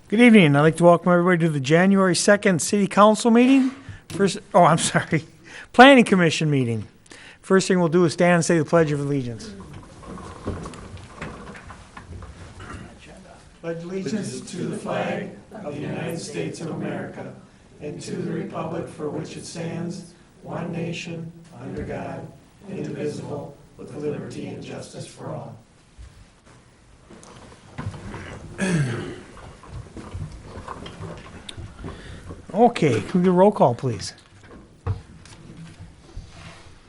Good evening. I'd like to welcome everybody to the January 2nd City Council meeting. Planning Commission meeting. First thing we'll do is stand and say the Pledge of Allegiance. Pledge allegiance to the flag of the United States of America and to the republic for which it stands, one nation, under God, indivisible, with liberty and justice for all. Okay, can we get a roll call, please?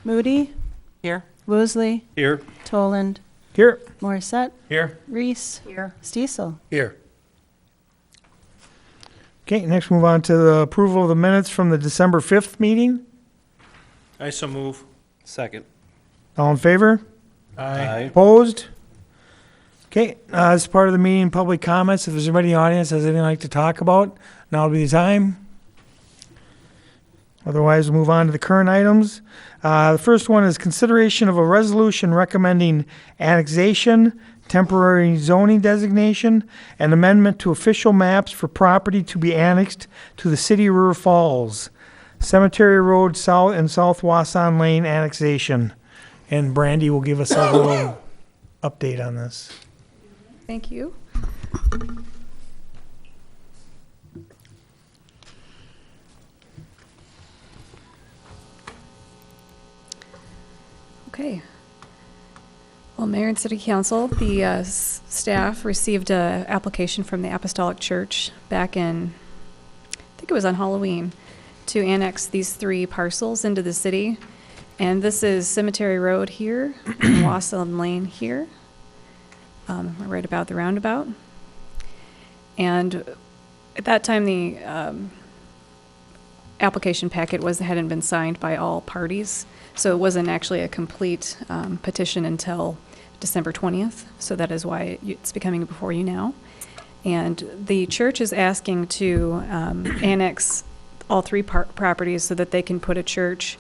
Moody, Here. Woosley, Here. Toland, Here. Morissette, Here. Reese, Here. Stiesel. Here. Okay, next move on to the approval of the minutes from the December 5th meeting. I so move. Second. All in favor? Aye. Opposed? Okay, as part of the meeting, public comments. If there's anybody in the audience that has anything they'd like to talk about, now would be the time. Otherwise, we'll move on to the current items. The first one is consideration of a resolution recommending annexation, temporary zoning designation, and amendment to official maps for property to be annexed to the city of River Falls, Cemetery Road South and South Wasson Lane annexation. And Brandy will give us a little update on this. Thank you. Okay. Well, Mayor and City Council, the staff received an application from the Apostolic Church back in, I think it was on Halloween, to annex these 3 parcels into the city. And this is Cemetery Road here, and Wasson Lane here, right about the roundabout. And at that time, the application packet hadn't been signed by all parties, so it wasn't actually a complete petition until December 20th. So that is why it's becoming before you now. And the church is asking to annex all 3 properties so that they can put a church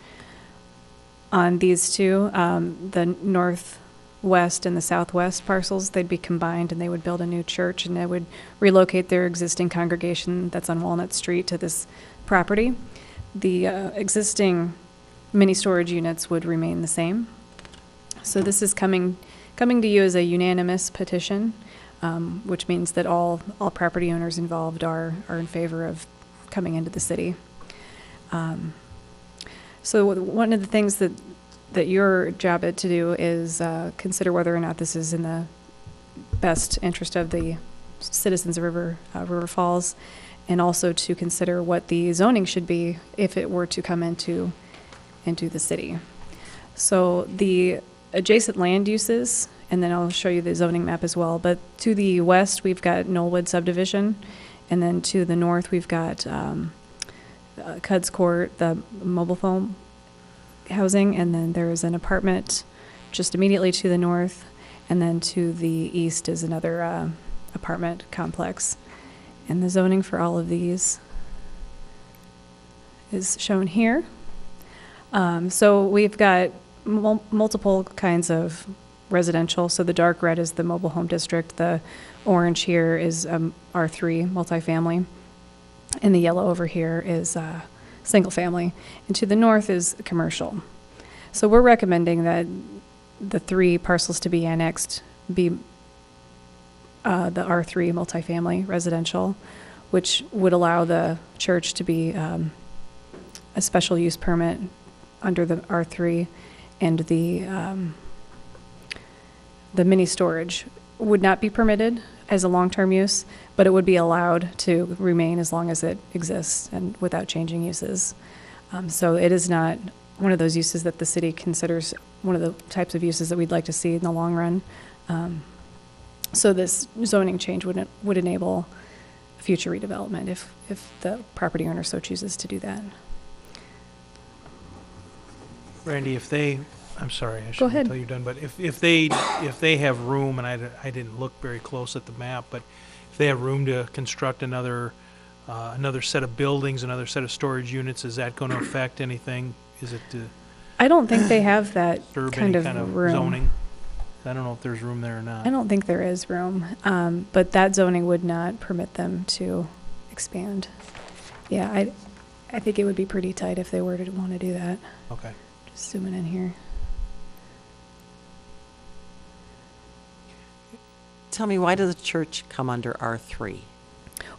on these 2, the northwest and the southwest parcels. They'd be combined and they would build a new church, and they would relocate their existing congregation that's on Walnut Street to this property. The existing mini storage units would remain the same. So this is coming to you as a unanimous petition, which means that all property owners involved are in favor of coming into the city. So one of the things that your job to do is consider whether or not this is in the best interest of the citizens of River Falls, and also to consider what the zoning should be if it were to come into the city. So the adjacent land uses, and then I'll show you the zoning map as well, but to the west we've got Knollwood subdivision, and then to the north we've got Cuds Court, the mobile home housing, and then there's an apartment just immediately to the north, and then to the east is another apartment complex. And the zoning for all of these is shown here. So we've got multiple kinds of residential. So the dark red is the mobile home district. The orange here is R3 multifamily. And the yellow over here is single family. And to the north is commercial. So we're recommending that the 3 parcels to be annexed be the R3 multifamily residential, which would allow the church to be a special use permit under the R3, and the mini storage would not be permitted as a long-term use, but it would be allowed to remain as long as it exists and without changing uses. So it is not one of those uses that the city considers one of the types of uses that we'd like to see in the long run. So this zoning change would enable future redevelopment if the property owner so chooses to do that. Randy, I'm sorry, I Go shouldn't ahead. tell you done, but if they have room, and I didn't look very close at the map, but if they have room to construct another set of buildings, another set of storage units, is that going to affect anything? Is it to I don't think they have that disturb kind any of kind of room. zoning? I don't know if there's room there or not. I don't think there is room, but that zoning would not permit them to expand. Yeah, I think it would be pretty tight if they were to want to do that. Okay. Just zooming in here. Tell me, why does the church come under R3?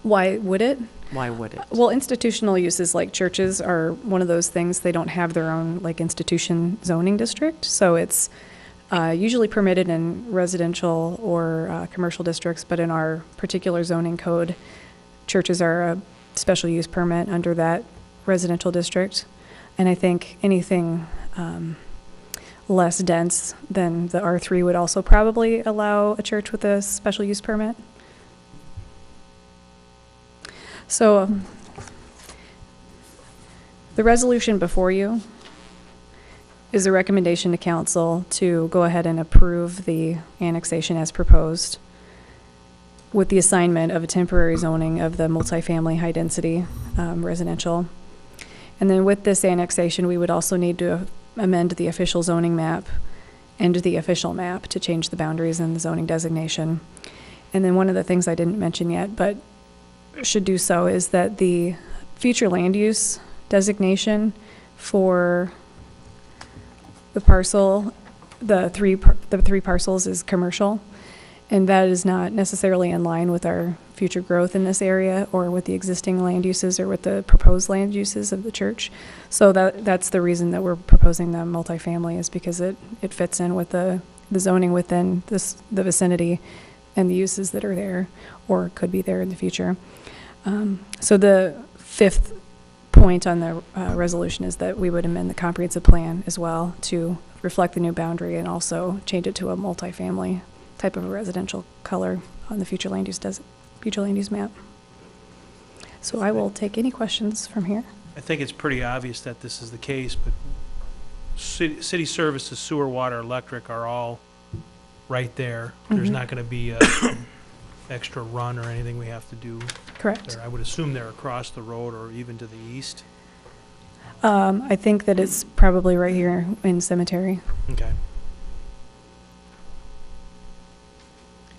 Why would it? Why would it? Well, institutional uses like churches are one of those things. They don't have their own like institution zoning district, so it's usually permitted in residential or commercial districts. But in our particular zoning code, churches are a special use permit under that residential district, and I think anything less dense than the R3 would also probably allow a church with a special use permit. So the resolution before you is a recommendation to council to go ahead and approve the annexation as proposed with the assignment of a temporary zoning of the multifamily high-density residential. And then with this annexation, we would also need to amend the official zoning map and the official map to change the boundaries and the zoning designation. And then one of the things I didn't mention yet, but should do so, is that the future land use designation for the parcel, the three parcels is commercial, and that is not necessarily in line with our future growth in this area or with the existing land uses or with the proposed land uses of the church. So that's the reason that we're proposing the multifamily, is because it fits in with the zoning within the vicinity and the uses that are there or could be there in the future. So the fifth point on the resolution is that we would amend the comprehensive plan as well to reflect the new boundary and also change it to a multifamily type of a residential color on the future land use map. So I will take any questions from here. I think it's pretty obvious that this is the case, but city services, sewer, water, electric are all right there. There's not going to be a extra run or anything we have to do Correct. there. I would assume they're across the road or even to the east. I think that it's probably right here in Cemetery. Okay.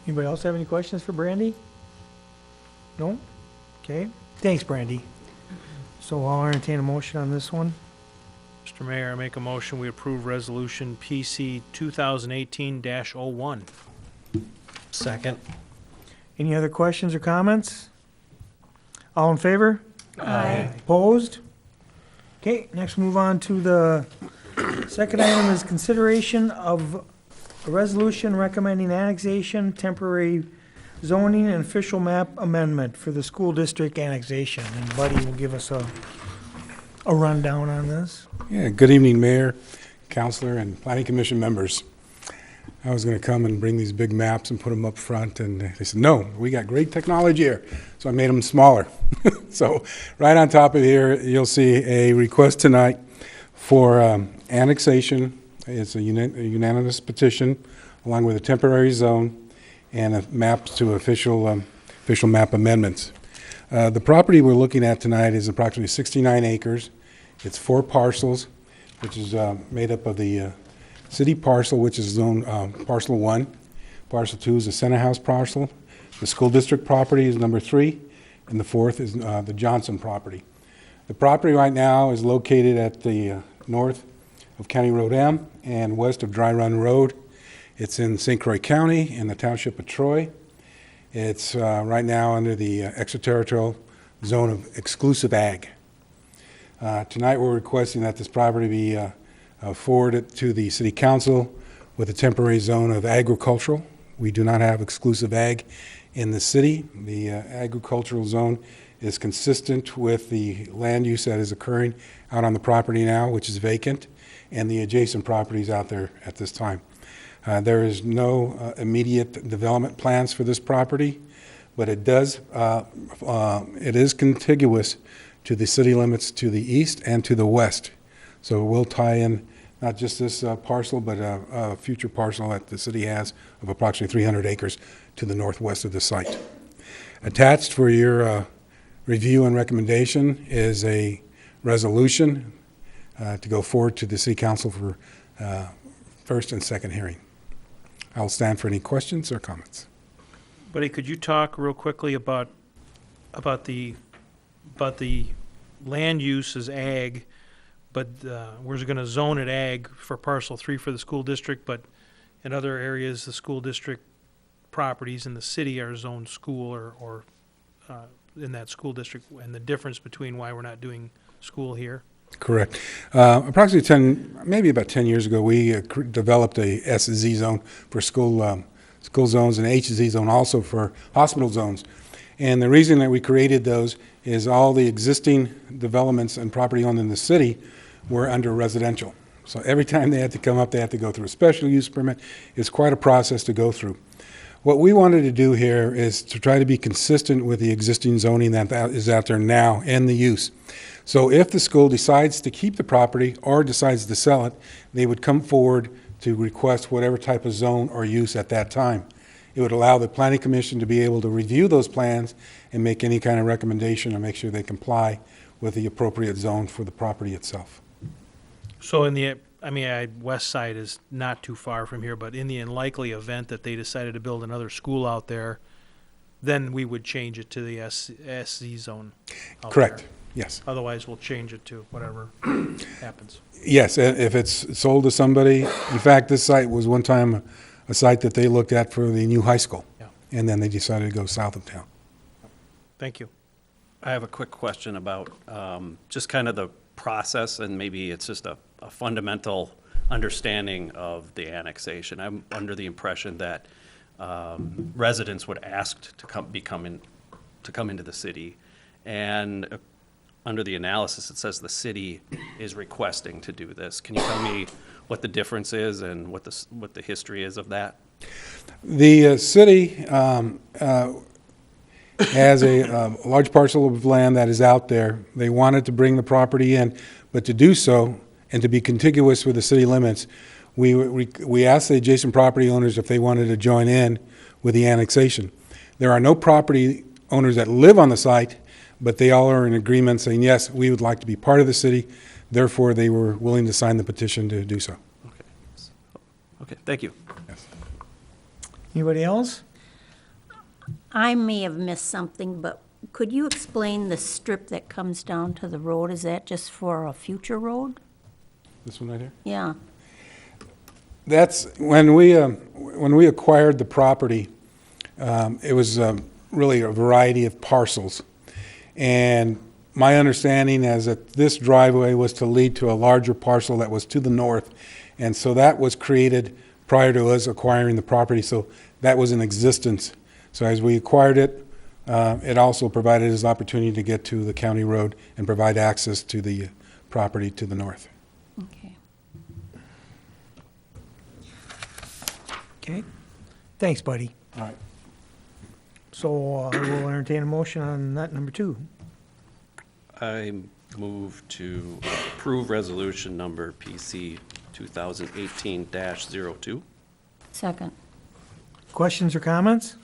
Anybody else have any questions for Brandy? No? Okay. Thanks, Brandy. So I'll entertain a motion on this one. Mr. Mayor, I make a motion, we approve resolution PC 2018-01. Second. Any other questions or comments? All in favor? Aye. Opposed? Okay, next move on to the second item is consideration of a resolution recommending annexation, temporary zoning, and official map amendment for the school district annexation. And Buddy will give us a rundown on this. Yeah, good evening, Mayor, Councilor, and Planning Commission members. I was going to come and bring these big maps and put them up front, and they said, no, we got great technology here. So I made them smaller. So right on top of here, you'll see a request tonight for annexation. It's a unanimous petition, along with a temporary zone and a map to official map amendments. The property we're looking at tonight is approximately 69 acres. It's 4 parcels, which is made up of the city parcel, which is zone parcel 1. Parcel 2 is the center house parcel. The school district property is number 3, and the 4th is the Johnson property. The property right now is located at the north of County Road M and west of Dry Run Road. It's in St. Croix County in the township of Troy. It's right now under the extraterritorial zone of exclusive ag. Tonight we're requesting that this property be forwarded to the city council with a temporary zone of agricultural. We do not have exclusive ag in the city. The agricultural zone is consistent with the land use that is occurring out on the property now, which is vacant, and the adjacent properties out there at this time. There is no immediate development plans for this property, but it is contiguous to the city limits to the east and to the west. So it will tie in not just this parcel, but a future parcel that the city has of approximately 300 acres to the northwest of the site. Attached for your review and recommendation is a resolution to go forward to the city council for first and second hearing. I'll stand for any questions or comments. Buddy, could you talk real quickly about the land use as ag, but we're going to zone it ag for parcel 3 for the school district, but in other areas, the school district properties in the city are zoned school or in that school district, and the difference between why we're not doing school here? Correct. Approximately maybe about 10 years ago, we developed a SZ zone for school zones and HZ zone also for hospital zones. And the reason that we created those is all the existing developments and property owned in the city were under residential. So every time they had to come up, they had to go through a special use permit. It's quite a process to go through. What we wanted to do here is to try to be consistent with the existing zoning that is out there now and the use. So if the school decides to keep the property or decides to sell it, they would come forward to request whatever type of zone or use at that time. It would allow the planning commission to be able to review those plans and make any kind of recommendation or make sure they comply with the appropriate zone for the property itself. So West Side is not too far from here, but in the unlikely event that they decided to build another school out there, then we would change it to the SZ zone out Correct. there. Yes. Otherwise, we'll change it to whatever happens. Yes, if it's sold to somebody. In fact, this site was one time a site that they looked at for the new high school. Yeah. And then they decided to go south of town. Thank you. I have a quick question about just kind of the process, and maybe it's just a fundamental understanding of the annexation. I'm under the impression that residents would ask to come into the city, and under the analysis, it says the city is requesting to do this. Can you tell me what the difference is and what the history is of that? The city has a large parcel of land that is out there. They wanted to bring the property in, but to do so and to be contiguous with the city limits, we asked the adjacent property owners if they wanted to join in with the annexation. There are no property owners that live on the site, but they all are in agreement saying, yes, we would like to be part of the city. Therefore, they were willing to sign the petition to do so. Okay, thank you. Yes. Anybody else? I may have missed something, but could you explain the strip that comes down to the road? Is that just for a future road? This one right here? Yeah. That's when we acquired the property. It was really a variety of parcels, and my understanding is that this driveway was to lead to a larger parcel that was to the north, and so that was created prior to us acquiring the property. So that was in existence. So as we acquired it, it also provided us opportunity to get to the county road and provide access to the property to the north. Okay. Okay. Thanks, buddy. All right. So I will entertain a motion on that number 2. I move to approve resolution number PC 2018-02. Second. Questions or comments?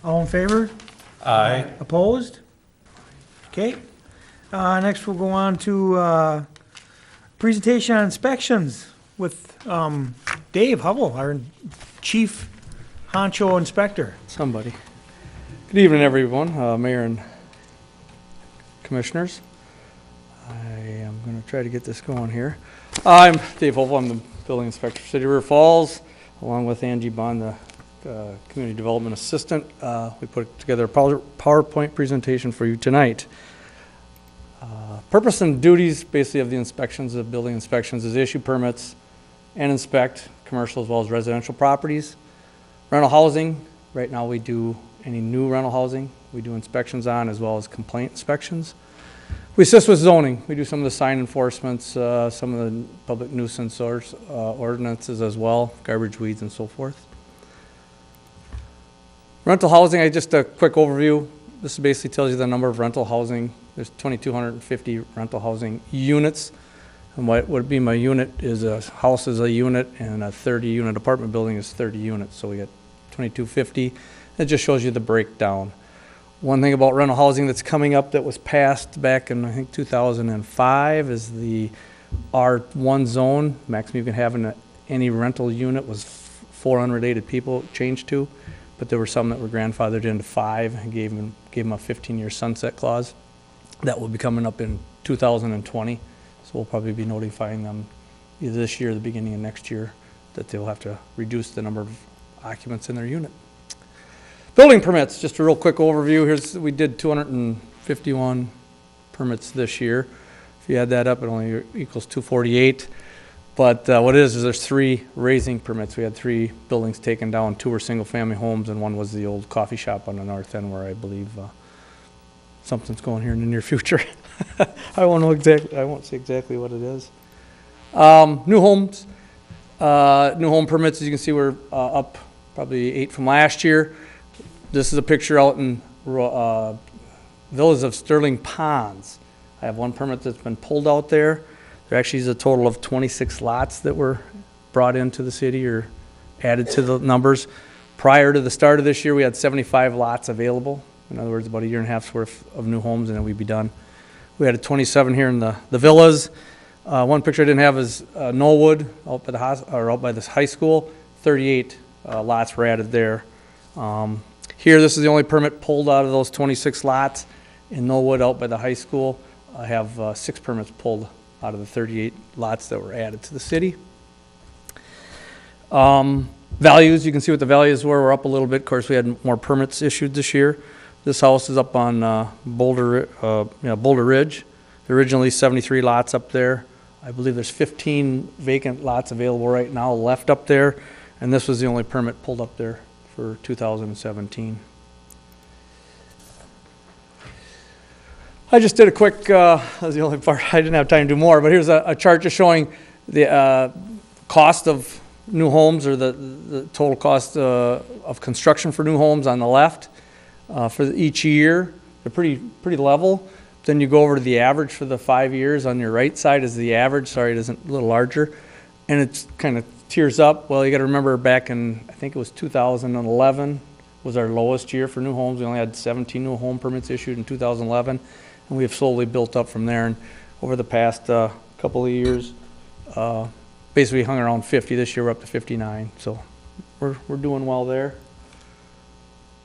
All in favor? Aye. Opposed? Okay. Next, we'll go on to presentation on inspections with Dave Hubble, our Chief Honcho Inspector. Somebody. Good evening, everyone, Mayor and Commissioners. I am going to try to get this going here. I'm Dave Hubble. I'm the Building Inspector for City of River Falls, along with Angie Bond, the Community Development Assistant. We put together a PowerPoint presentation for you tonight. Purpose and duties, basically, of the inspections, of building inspections, is issue permits and inspect commercial as well as residential properties. Rental housing, right now we do any new rental housing, we do inspections on, as well as complaint inspections. We assist with zoning. We do some of the sign enforcements, some of the public nuisance ordinances as well, garbage, weeds, and so forth. Rental housing, just a quick overview. This basically tells you the number of rental housing. There's 2,250 rental housing units. And what would be my unit is a house is a unit, and a 30-unit apartment building is 30 units. So we get 2,250. It just shows you the breakdown. One thing about rental housing that's coming up that was passed back in, I think, 2005 is the R1 zone. Maximum you can have in any rental unit was 4 unrelated people changed to, but there were some that were grandfathered into 5 and gave them a 15-year sunset clause. That will be coming up in 2020, so we'll probably be notifying them either this year or the beginning of next year that they'll have to reduce the number of occupants in their unit. Building permits, just a real quick overview. We did 251 permits this year. If you add that up, it only equals 248. But what it is there's 3 raising permits. We had 3 buildings taken down. 2 were single-family homes, and 1 was the old coffee shop on the north end where I believe something's going here in the near future. I won't say exactly what it is. New homes. New home permits, as you can see, we're up probably 8 from last year. This is a picture out in Village of Sterling Ponds. I have 1 permit that's been pulled out there. There actually is a total of 26 lots that were brought into the city or added to the numbers. Prior to the start of this year, we had 75 lots available. In other words, about a year and a half's worth of new homes, and then we'd be done. We had a 27 here in the villas. 1 picture I didn't have is Knollwood out by this high school. 38 lots were added there. Here, this is the only permit pulled out of those 26 lots. In Knollwood out by the high school, I have 6 permits pulled out of the 38 lots that were added to the city. Values, you can see what the values were. We're up a little bit. Of course, we had more permits issued this year. This house is up on Boulder Ridge. There are originally 73 lots up there. I believe there's 15 vacant lots available right now left up there, and this was the only permit pulled up there for 2017. I just did a quick, that was the only part, I didn't have time to do more, but here's a chart just showing the cost of new homes, or the total cost of construction for new homes on the left for each year. They're pretty level. Then you go over to the average for the 5 years. On your right side is the average. Sorry, it isn't a little larger. And it's kind of tiers up. Well, you got to remember back in, I think it was 2011 was our lowest year for new homes. We only had 17 new home permits issued in 2011. And we have slowly built up from there. And over the past couple of years, basically hung around 50. This year we're up to 59. So we're doing well there.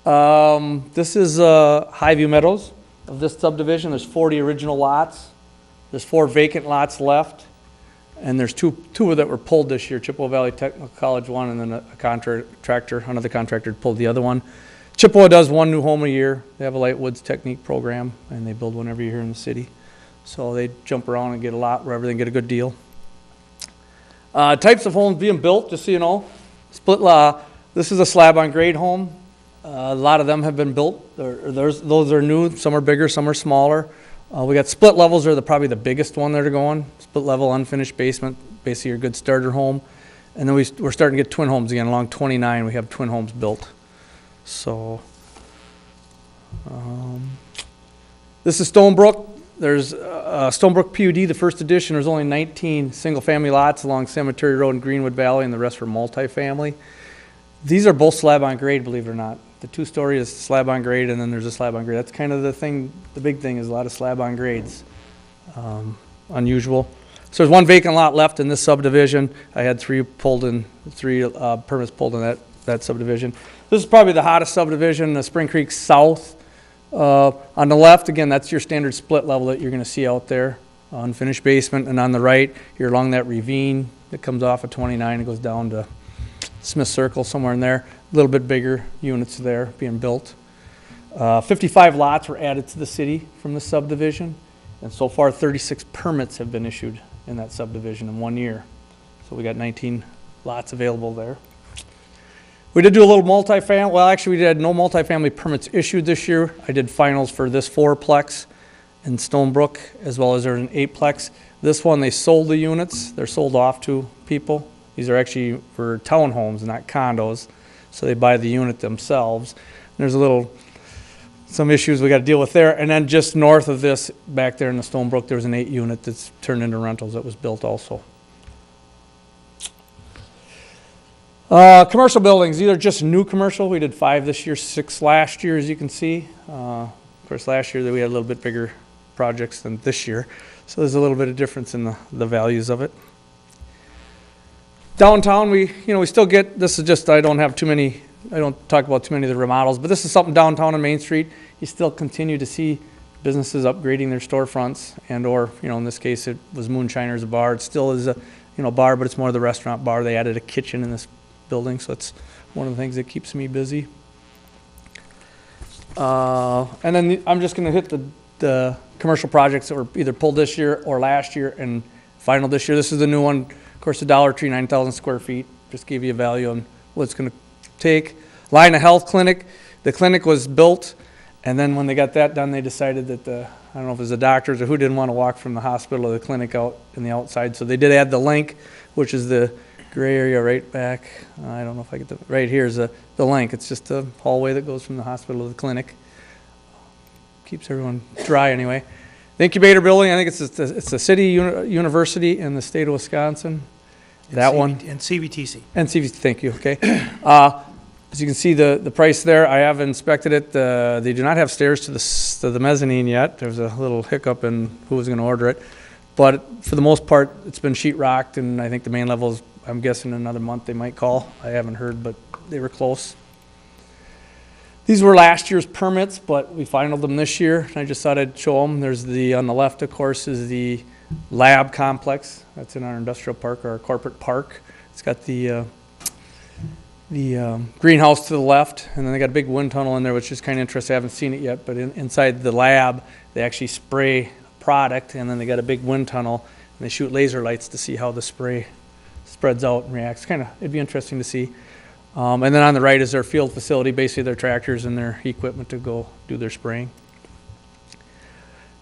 This is Highview Meadows. Of this subdivision, there's 40 original lots. There's 4 vacant lots left. And there's two that were pulled this year, Chippewa Valley Technical College one, and then another contractor pulled the other one. Chippewa does 1 new home a year. They have a Light Woods Technique program, and they build one every year in the city. So they jump around and get a lot wherever they can get a good deal. Types of homes being built, just so you know. This is a slab on grade home. A lot of them have been built. Those are new. Some are bigger, some are smaller. We got split levels are probably the biggest one that are going. Split level, unfinished basement, basically your good starter home. And then we're starting to get twin homes again. Along 29, we have twin homes built. So, this is Stonebrook. There's Stonebrook PUD, the first edition. There's only 19 single-family lots along Cemetery Road in Greenwood Valley, and the rest were multifamily. These are both slab on grade, believe it or not. The 2-story is slab on grade, and then there's a slab on grade. That's kind of the thing. The big thing is a lot of slab on grades. Unusual. So there's 1 vacant lot left in this subdivision. I had 3 permits pulled in that subdivision. This is probably the hottest subdivision, the Spring Creek South. On the left, again, that's your standard split level that you're going to see out there. Unfinished basement, and on the right, you're along that ravine that comes off of 29 and goes down to Smith Circle, somewhere in there. A little bit bigger units there being built. 55 lots were added to the city from the subdivision, and so far 36 permits have been issued in that subdivision in 1 year. So we got 19 lots available there. We did do a little multifamily. Well, actually, we had no multifamily permits issued this year. I did finals for this 4-plex in Stonebrook, as well as there's an 8-plex. This one, they sold the units. They're sold off to people. These are actually for townhomes, not condos. So they buy the unit themselves. There's some issues we got to deal with there. And then just north of this, back there in the Stonebrook, there's an 8-unit that's turned into rentals that was built also. Commercial buildings, these are just new commercial. We did 5 this year, 6 last year, as you can see. Of course, last year we had a little bit bigger projects than this year. So there's a little bit of difference in the values of it. Downtown, we still get, this is just, I don't talk about too many of the remodels, but this is something downtown on Main Street. You still continue to see businesses upgrading their storefronts and/or, in this case, it was Moonshiner's a bar. It still is a, bar, but it's more of the restaurant bar. They added a kitchen in this building, so it's one of the things that keeps me busy. And then I'm just gonna hit the commercial projects that were either pulled this year or last year and final this year. This is the new one, of course, the Dollar Tree, 9,000 square feet. Just gave you a value on what it's gonna take. Lina Health Clinic, the clinic was built, and then when they got that done, they decided that I don't know if it was the doctors or who didn't want to walk from the hospital to the clinic out in the outside. So they did add the link, which is the gray area right back. I don't know if I get right here is the link. It's just a hallway that goes from the hospital to the clinic. Keeps everyone dry anyway. The incubator building, I think it's the city university in the state of Wisconsin. That one. And CVTC. And CVTC, thank you, okay. As you can see, the price there, I have inspected it. They do not have stairs to the mezzanine yet. There was a little hiccup in who was going to order it. But for the most part, it's been sheetrocked, and I think the main level is, I'm guessing, another month they might call. I haven't heard, but they were close. These were last year's permits, but we finalized them this year. I just thought I'd show them. There's on the left, of course, is the lab complex. That's in our industrial park, or our corporate park. It's got the greenhouse to the left, and then they got a big wind tunnel in there, which is kind of interesting. I haven't seen it yet, but inside the lab, they actually spray product, and then they got a big wind tunnel, and they shoot laser lights to see how the spray spreads out and reacts. It'd be interesting to see. And then on the right is their field facility, basically their tractors and their equipment to go do their spraying.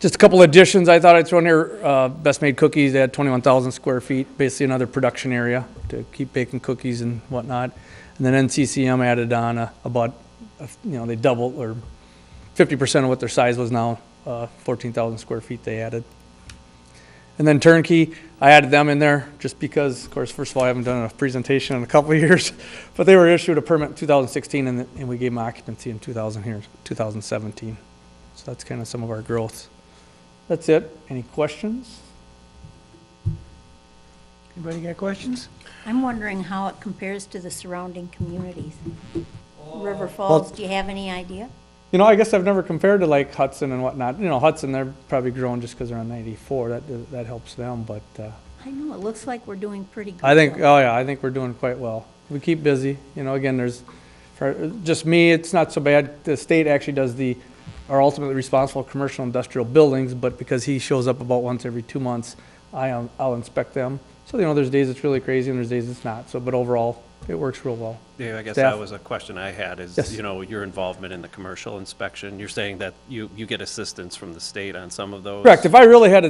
Just a couple additions I thought I'd throw in here. Best Made Cookies, they had 21,000 square feet, basically another production area to keep baking cookies and whatnot. And then NCCM added on about, they doubled, or 50% of what their size was now, 14,000 square feet they added. And then Turnkey, I added them in there just because, of course, first of all, I haven't done a presentation in a couple of years, but they were issued a permit in 2016, and we gave them occupancy in 2017. So that's kind of some of our growth. That's it. Any questions? Anybody got questions? I'm wondering how it compares to the surrounding communities. River Falls, do you have any idea? I guess I've never compared to like Hudson and whatnot. Hudson, they're probably growing just because they're on 94. That helps them, but I know, it looks like we're doing pretty good. I think we're doing quite well. We keep busy. Again, for just me, it's not so bad. The state actually are ultimately responsible for commercial industrial buildings, but because he shows up about once every 2 months, I'll inspect them. So, there's days it's really crazy and there's days it's not. So, but overall, it works real well. Yeah, I guess Staff? that was a question I had is, Yes. your involvement in the commercial inspection. You're saying that you get assistance from the state on some of those? Correct. If I really had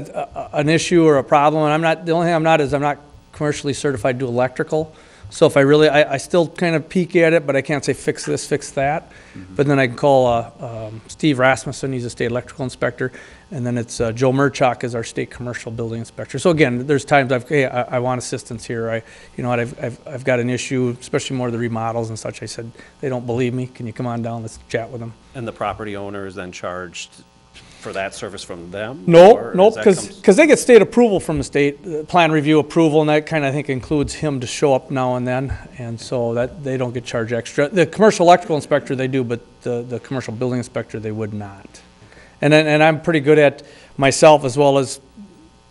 an issue or a problem, and the only thing I'm not commercially certified to do electrical. So if I still kind of peek at it, but I can't say fix this, fix that. Mm-hmm. But then I can call Steve Rasmussen, he's a state electrical inspector, and then it's Joe Murchak is our state commercial building inspector. So again, there's times I want assistance here. I've got an issue, especially more of the remodels and such. I said, they don't believe me. Can you come on down? Let's chat with them. And the property owner is then charged for that service from them? No, Or is that because they get state approval from the state, plan review approval, and that kind of, I think, includes him to show up now and then, and so that they don't get charged extra. The commercial electrical inspector, they do, but the commercial building inspector, they would not. And I'm pretty good at myself as well as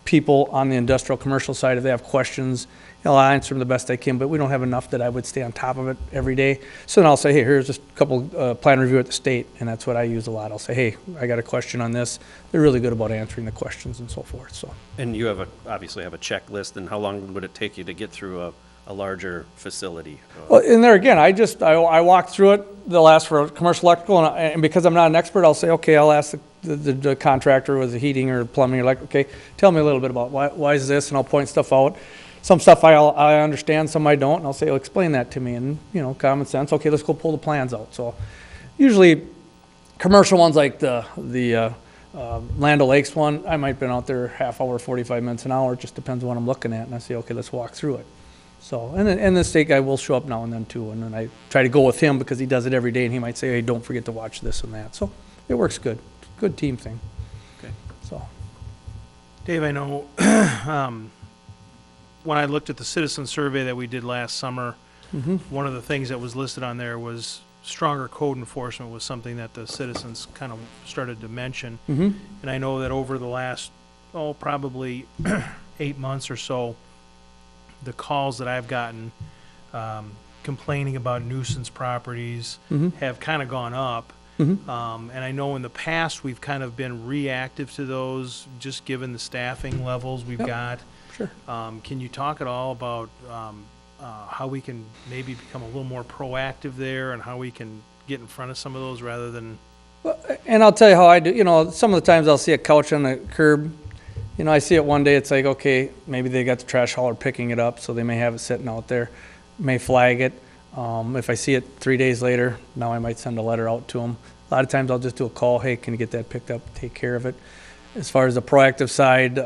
people on the industrial commercial side. If they have questions, I'll answer them the best I can, but we don't have enough that I would stay on top of it every day. So then I'll say, hey, here's just a couple plan review at the state, and that's what I use a lot. I'll say, hey, I got a question on this. They're really good about answering the questions and so forth. So. And you obviously have a checklist, and how long would it take you to get through a larger facility? Well, and there again, I walk through it. They'll ask for a commercial electrical, and because I'm not an expert, I'll say, okay, I'll ask the contractor with the heating or plumbing or okay, tell me a little bit about why is this, and I'll point stuff out. Some stuff I understand, some I don't, and I'll say, well, explain that to me, and common sense. Okay, let's go pull the plans out. So usually commercial ones like the Land O'Lakes one, I might have been out there half hour, 45 minutes, an hour. It just depends on what I'm looking at, and I say, okay, let's walk through it. So, and the state guy will show up now and then too, and then I try to go with him because he does it every day, and he might say, hey, don't forget to watch this and that. So it works good. Good team thing. Okay. So. Dave, I know when I looked at the citizen survey that we did last summer, Mm-hmm. one of the things that was listed on there was stronger code enforcement was something that the citizens kind of started to mention. Mm-hmm. And I know that over the last, probably 8 months or so, the calls that I've gotten complaining about nuisance properties Mm-hmm. have kind of gone up. Mm-hmm. And I know in the past, we've kind of been reactive to those, just given the staffing levels we've Yep. got. Sure. Can you talk at all about how we can maybe become a little more proactive there and how we can get in front of some of those rather than, And I'll tell you how I do, some of the times I'll see a couch on the curb. I see it one day, it's like, okay, maybe they got the trash hauler picking it up, so they may have it sitting out there, may flag it. If I see it 3 days later, now I might send a letter out to them. A lot of times I'll just do a call, hey, can you get that picked up, take care of it. As far as the proactive side,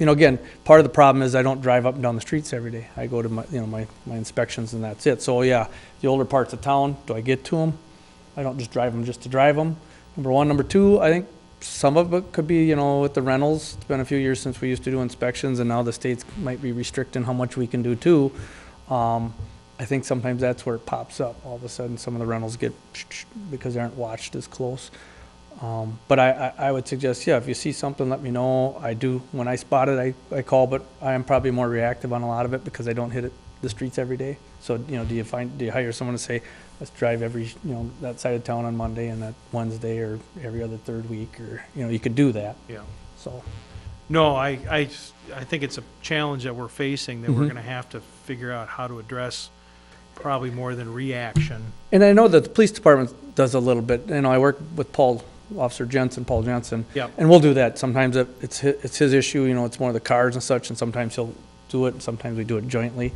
again, part of the problem is I don't drive up and down the streets every day. I go to my inspections and that's it. So yeah, the older parts of town, do I get to them? I don't just drive them just to drive them. Number one. Number two, I think some of it could be, with the rentals. It's been a few years since we used to do inspections, and now the states might be restricting how much we can do too. I think sometimes that's where it pops up. All of a sudden, some of the rentals get because they aren't watched as close. But I would suggest, yeah, if you see something, let me know. I do, when I spot it, I call, but I am probably more reactive on a lot of it because I don't hit the streets every day. So, do you hire someone to say, let's drive every, that side of town on Monday and that Wednesday or every other third week, or, you could do that. yeah. So, No, I think it's a challenge that we're facing that we're Mhm. going to have to figure out how to address probably more than reaction. and I know that the police department does a little bit. I work with Officer Jensen, Paul Jensen. Yep. And we'll do that. Sometimes it's his issue, it's more of the cars and such, and sometimes he'll do it, and sometimes we do it jointly.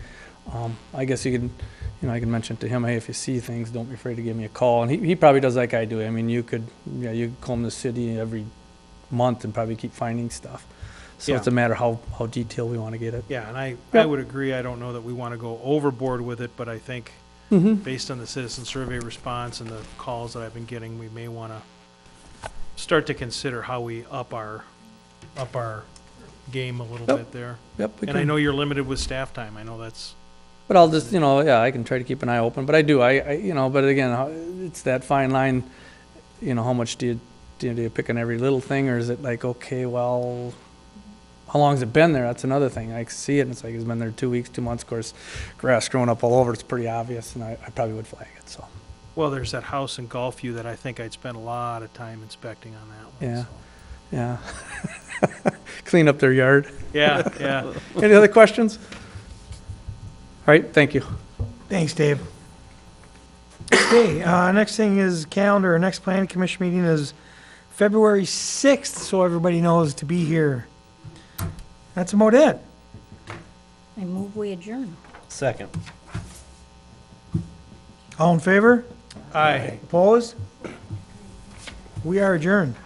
I guess you can, I can mention to him, hey, if you see things, don't be afraid to give me a call. And he probably does like I do. I mean, you could comb the city every month and probably keep finding stuff. So Yeah. it's a matter how detailed we want to get it. Yeah, and I Yep. would agree. I don't know that we want to go overboard with it, but I think Mm-hmm. based on the citizen survey response and the calls that I've been getting, we may want to start to consider how we up our game a little Yep. bit there. Yep. we And I can. know you're limited with staff time. I know that's, But I'll just, I can try to keep an eye open, but I do, but again, it's that fine line, how much do you pick on every little thing, or is it like, okay, well, how long has it been there? That's another thing. I see it, and it's like, it's been there 2 weeks, 2 months, of course, grass growing up all over, it's pretty obvious, and I probably would flag it, so. well, there's that house in Gulfview that I think I'd spend a lot of time inspecting on that one. Yeah. so. Yeah. Clean up their yard. Yeah, yeah. Any other questions? All right, thank you. Thanks, Dave. Okay, next thing is calendar. Our next planning commission meeting is February 6th, so everybody knows to be here. That's about it. I move we adjourn. Second. All in favor? Aye. Opposed? We are adjourned.